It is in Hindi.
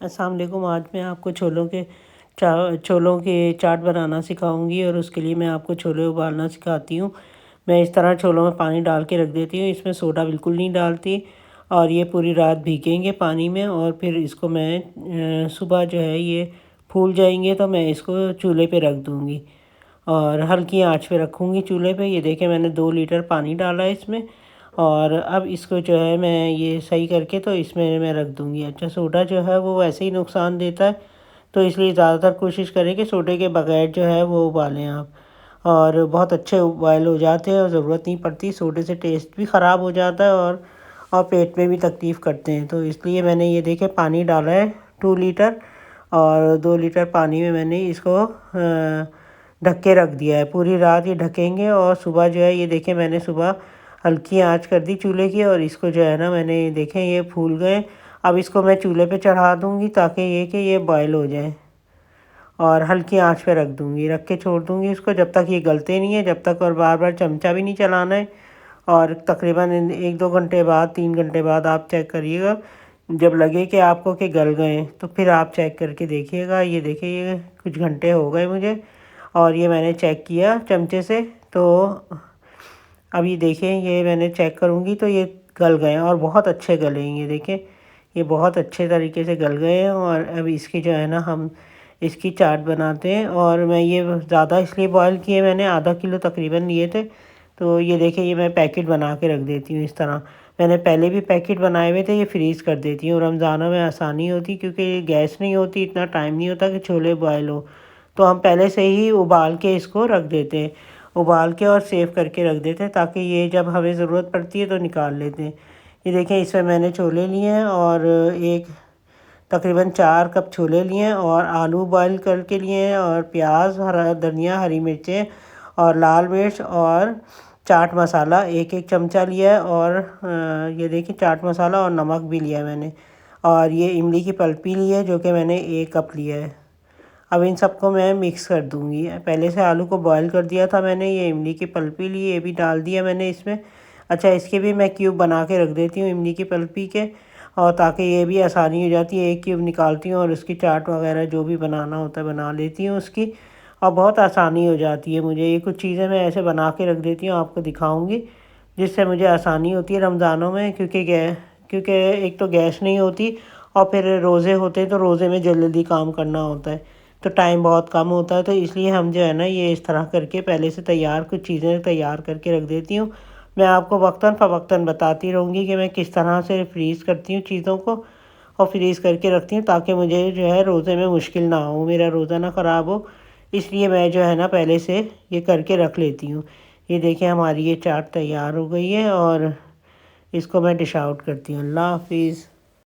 अस्सलाम वालेकुम। आज मैं आपको छोलों के चाट बनाना सिखाऊंगी और उसके लिए मैं आपको छोले उबालना सिखाती हूँ। मैं इस तरह छोलों में पानी डाल के रख देती हूँ, इसमें सोडा बिल्कुल नहीं डालती और ये पूरी रात भीगेंगे पानी में और फिर इसको मैं सुबह जो है ये फूल जाएंगे तो मैं इसको चूल्हे पे रख दूँगी और हल्की आंच पे रखूँगी चूल्हे पे। ये देखें मैंने 2 लीटर पानी डाला है इसमें और अब इसको जो है मैं ये सही करके तो इसमें मैं रख दूँगी। अच्छा, सोडा जो है वो वैसे ही नुकसान देता है, तो इसलिए ज़्यादातर कोशिश करें कि सोडे के बगैर जो है वो उबालें आप, और बहुत अच्छे उबाल हो जाते हैं और ज़रूरत नहीं पड़ती। सोडे से टेस्ट भी ख़राब हो जाता है और पेट में भी तकलीफ़ करते हैं। तो इसलिए मैंने ये देखें पानी डाला है 2 लीटर और 2 लीटर पानी में मैंने इसको ढक के रख दिया है। पूरी रात ये ढकेंगे और सुबह जो है ये देखें मैंने सुबह हल्की आंच कर दी चूल्हे की और इसको जो है ना मैंने देखें ये फूल गए। अब इसको मैं चूल्हे पे चढ़ा दूँगी ताकि ये बॉयल हो जाए और हल्की आंच पे रख दूँगी, रख के छोड़ दूँगी इसको जब तक ये गलते नहीं है, जब तक, और बार बार चमचा भी नहीं चलाना है। और तकरीबन 1-2 घंटे बाद 3 घंटे बाद आप चेक करिएगा, जब लगे कि आपको कि गल गए तो फिर आप चेक करके देखिएगा। ये देखिए ये कुछ घंटे हो गए मुझे और ये मैंने चेक किया चमचे से, तो अब ये देखें ये मैंने चेक करूँगी तो ये गल गए हैं और बहुत अच्छे गले हैं। ये देखें ये बहुत अच्छे तरीके से गल गए हैं और अब इसकी जो है ना हम इसकी चाट बनाते हैं। और मैं ये ज़्यादा इसलिए बॉयल किए, मैंने आधा किलो तकरीबन लिए थे। तो ये देखें ये मैं पैकेट बना के रख देती हूँ इस तरह। मैंने पहले भी पैकेट बनाए हुए थे, ये फ्रीज़ कर देती हूँ। रमज़ानों में आसानी होती क्योंकि गैस नहीं होती, इतना टाइम नहीं होता कि छोले बॉयल हो, तो हम पहले से ही उबाल के इसको रख देते हैं, उबाल के और सेव करके रख देते हैं ताकि ये जब हमें ज़रूरत पड़ती है तो निकाल लेते हैं। ये देखें इसमें मैंने छोले लिए हैं और एक तकरीबन 4 कप छोले लिए हैं और आलू बॉयल करके लिए हैं और प्याज, हरा धनिया, हरी मिर्चें और लाल मिर्च और चाट मसाला एक एक चमचा लिया है और ये देखिए चाट मसाला और नमक भी लिया है मैंने। और ये इमली की पल्पी ली है जो कि मैंने 1 कप लिया है। अब इन सबको मैं मिक्स कर दूँगी। पहले से आलू को बॉयल कर दिया था मैंने, ये इमली की पल्पी ली, ये भी डाल दिया मैंने इसमें। अच्छा, इसके भी मैं क्यूब बना के रख देती हूँ इमली की पल्पी के, और ताकि ये भी आसानी हो जाती है। एक क्यूब निकालती हूँ और उसकी चाट वगैरह जो भी बनाना होता है बना लेती हूँ उसकी, और बहुत आसानी हो जाती है मुझे। ये कुछ चीज़ें मैं ऐसे बना के रख देती हूँ, आपको दिखाऊँगी, जिससे मुझे आसानी होती है रमज़ानों में, क्योंकि एक तो गैस नहीं होती और फिर रोज़े होते हैं तो रोज़े में जल्दी काम करना होता है तो टाइम बहुत कम होता है। तो इसलिए हम जो है ना ये इस तरह करके पहले से कुछ चीज़ें तैयार करके रख देती हूँ। मैं आपको वक्तन फ़वक्तन बताती रहूँगी कि मैं किस तरह से फ्रीज़ करती हूँ चीज़ों को और फ्रीज़ करके रखती हूँ ताकि मुझे जो है रोज़े में मुश्किल ना हो, मेरा रोज़ा ना ख़राब हो। इसलिए मैं जो है ना पहले से ये करके रख लेती हूँ। ये देखिए हमारी ये चाट तैयार हो गई है और इसको मैं डिश आउट करती हूँ। अल्लाह हाफ़िज़।